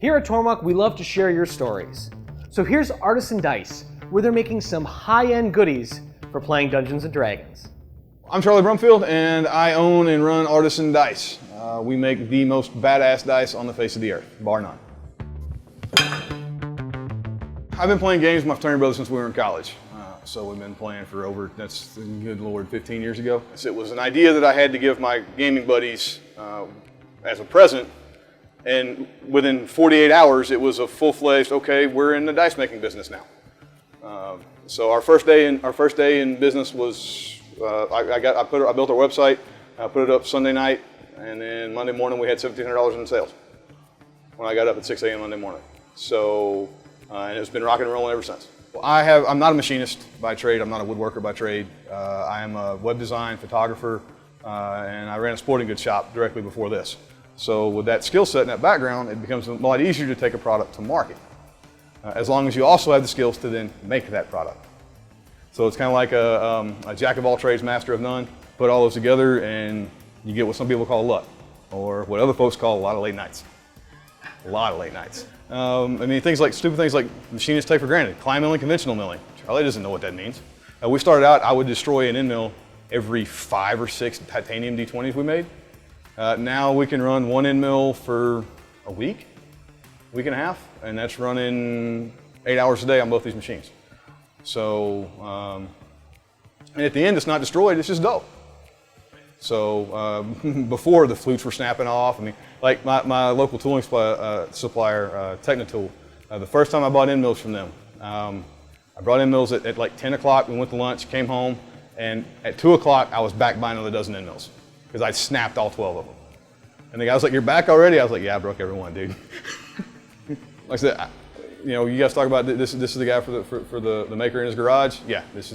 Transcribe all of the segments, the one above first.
Here at Tormach, we love to share your stories. So here's Artisan Dice, where they're making some high-end goodies for playing Dungeons & Dragons. I'm Charlie Brumfield, and I own and run Artisan Dice. We make the most badass dice on the face of the earth, bar none. I've been playing games with my fraternity brother since we were in college. So we've been playing for over, that's good Lord, 15 years ago. So it was an idea that I had to give my gaming buddies as a present. And within 48 hours, it was a full-fledged, okay, we're in the dice making business now. So our first day in business was, I built our website, I put it up Sunday night, and then Monday morning we had $1,700 in sales when I got up at 6 a.m. Monday morning. So, and it's been rocking and rolling ever since. I'm not a machinist by trade, I'm not a woodworker by trade. I am a web design photographer, and I ran a sporting goods shop directly before this. So with that skill set and that background, it becomes a lot easier to take a product to market, as long as you also have the skills to then make that product. So it's kind of like a jack of all trades, master of none. Put all those together and you get what some people call luck, or what other folks call a lot of late nights. A lot of late nights. I mean, stupid things like machinists take for granted. Climb milling, conventional milling. Charlie doesn't know what that means. We started out, I would destroy an end mill every 5 or 6 titanium D20s we made. Now we can run one end mill for a week and a half, and that's running 8 hours a day on both these machines. So, and at the end it's not destroyed, it's just dull. So before the flutes were snapping off, I mean, like my local tooling supplier, Technitool, the first time I bought end mills from them, I brought end mills at like 10 o'clock, we went to lunch, came home, and at 2 o'clock I was back buying another dozen end mills because I snapped all 12 of them. And the guy was like, "You're back already?" I was like, "Yeah, I broke every one, dude." Like I said, you know, you guys talk about this is the guy for the maker in his garage. Yeah, these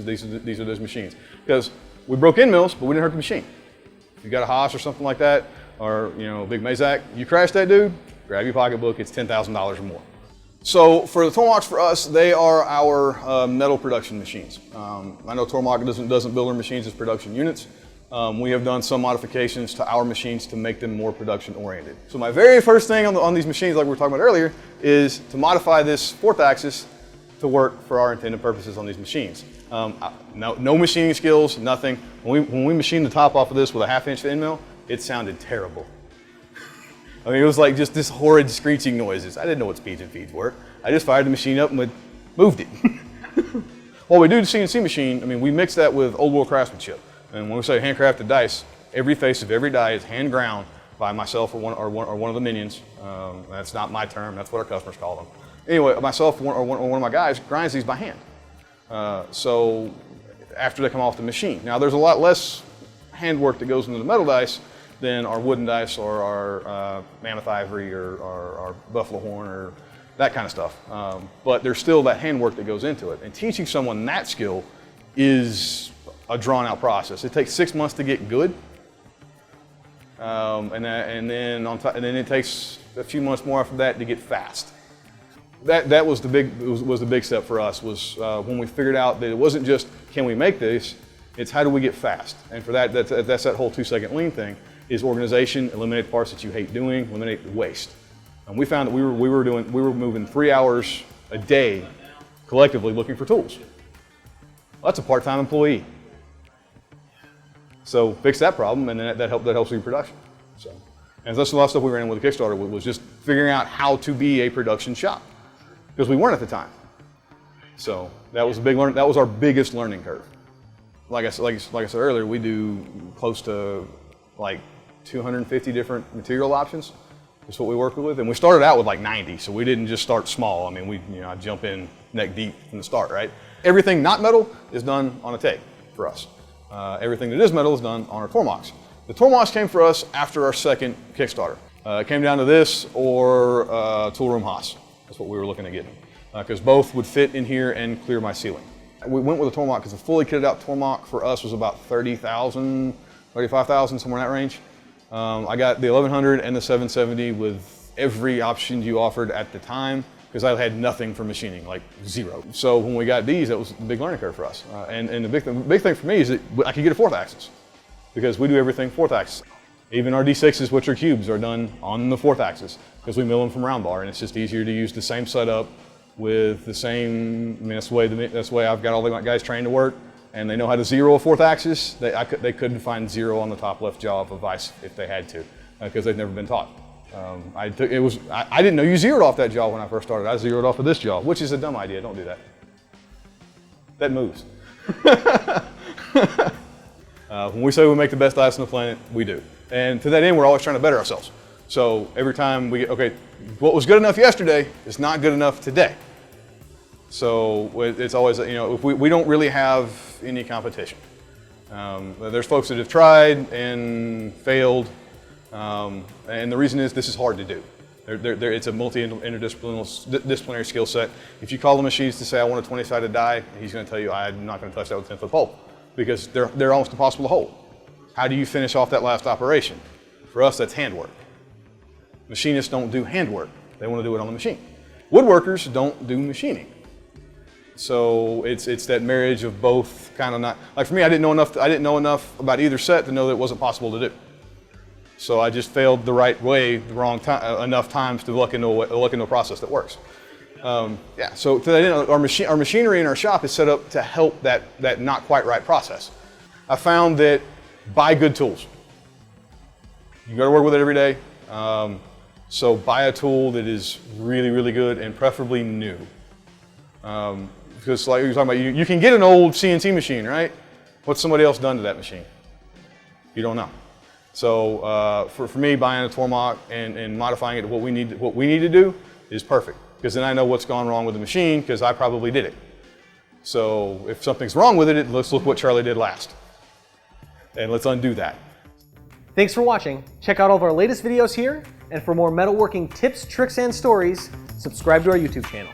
are those machines. Because we broke end mills, but we didn't hurt the machine. If you got a Haas or something like that, or you know, a big Mazak, you crash that dude, grab your pocketbook, it's $10,000 or more. So for the Tormachs, for us, they are our metal production machines. I know Tormach doesn't build their machines as production units. We have done some modifications to our machines to make them more production oriented. So my very first thing on these machines, like we were talking about earlier, is to modify this 4th axis to work for our intended purposes on these machines. No machining skills, nothing. When we machined the top off of this with a 1/2 inch end mill, it sounded terrible. I mean, it was like just this horrid screeching noises. I didn't know what speeds and feeds were. I just fired the machine up and moved it. While we do the CNC machine, I mean, we mix that with old world craftsmanship. And when we say handcrafted dice, every face of every die is hand ground by myself or one of the minions. That's not my term, that's what our customers call them. Anyway, myself or one of my guys grinds these by hand. So after they come off the machine. Now there's a lot less handwork that goes into the metal dice than our wooden dice or our mammoth ivory or our buffalo horn or that kind of stuff. But there's still that handwork that goes into it. And teaching someone that skill is a drawn-out process. It takes 6 months to get good, and then it takes a few months more after that to get fast. That was the big step for us. Was when we figured out that it wasn't just can we make this, it's how do we get fast. And for that, that's that whole 2-second lean thing. Is organization, eliminate the parts that you hate doing, eliminate the waste. And we found that we were moving 3 hours a day collectively looking for tools. Well, that's a part-time employee. So fix that problem, and then that helps with production. So, and that's a lot of stuff we ran with the Kickstarter was just figuring out how to be a production shop because we weren't at the time. So that was a big learn. That was our biggest learning curve. Like I said earlier, we do close to like 250 different material options. That's what we work with, and we started out with like 90. So we didn't just start small. I mean, I jump in neck deep from the start, right? Everything not metal is done on a tape for us. Everything that is metal is done on our Tormachs. The Tormachs came for us after our second Kickstarter. It came down to this or tool room Haas. That's what we were looking at getting, because both would fit in here and clear my ceiling. We went with a Tormach because a fully kitted out Tormach for us was about 30,000, 35,000, somewhere in that range. I got the 1100 and the 770 with every option you offered at the time, because I had nothing for machining, like zero. So when we got these, that was a big learning curve for us. And the big thing for me is that I could get a 4th axis, because we do everything 4th axis. Even our D6s, which are cubes, are done on the 4th axis because we mill them from round bar, and it's just easier to use the same setup with the same, I mean, that's the way I've got all my guys trained to work, and they know how to zero a 4th axis. They couldn't find 0 on the top left jaw of a vise if they had to, because they've never been taught. I didn't know you zeroed off that jaw when I first started. I zeroed off of this jaw, which is a dumb idea. Don't do that. That moves. When we say we make the best dice on the planet, we do. And to that end, we're always trying to better ourselves. So every time we get, okay, what was good enough yesterday is not good enough today. So it's always, you know, if we don't really have any competition. There's folks that have tried and failed, and the reason is this is hard to do. It's a multi-interdisciplinary skill set. If you call the machines to say, I want a 20-sided die, he's going to tell you, I'm not going to touch that with a 10-foot pole, because they're almost impossible to hold. How do you finish off that last operation? For us, that's handwork. Machinists don't do handwork. They want to do it on the machine. Woodworkers don't do machining. So it's that marriage of both, kind of not, like for me, I didn't know enough about either set to know that it wasn't possible to do. So I just failed the right way, the wrong time, enough times to look into a process that works. Yeah, so to that end, our machinery in our shop is set up to help that not quite right process. I found that buy good tools. You got to work with it every day. So buy a tool that is really, really good and preferably new. Because like you were talking about, you can get an old CNC machine, right? What's somebody else done to that machine? You don't know. So for me, buying a Tormach and modifying it to what we need to do is perfect. Because then I know what's gone wrong with the machine, because I probably did it. So if something's wrong with it, let's look what Charlie did last. And let's undo that. Thanks for watching. Check out all of our latest videos here, and for more metalworking tips, tricks, and stories, subscribe to our YouTube channel.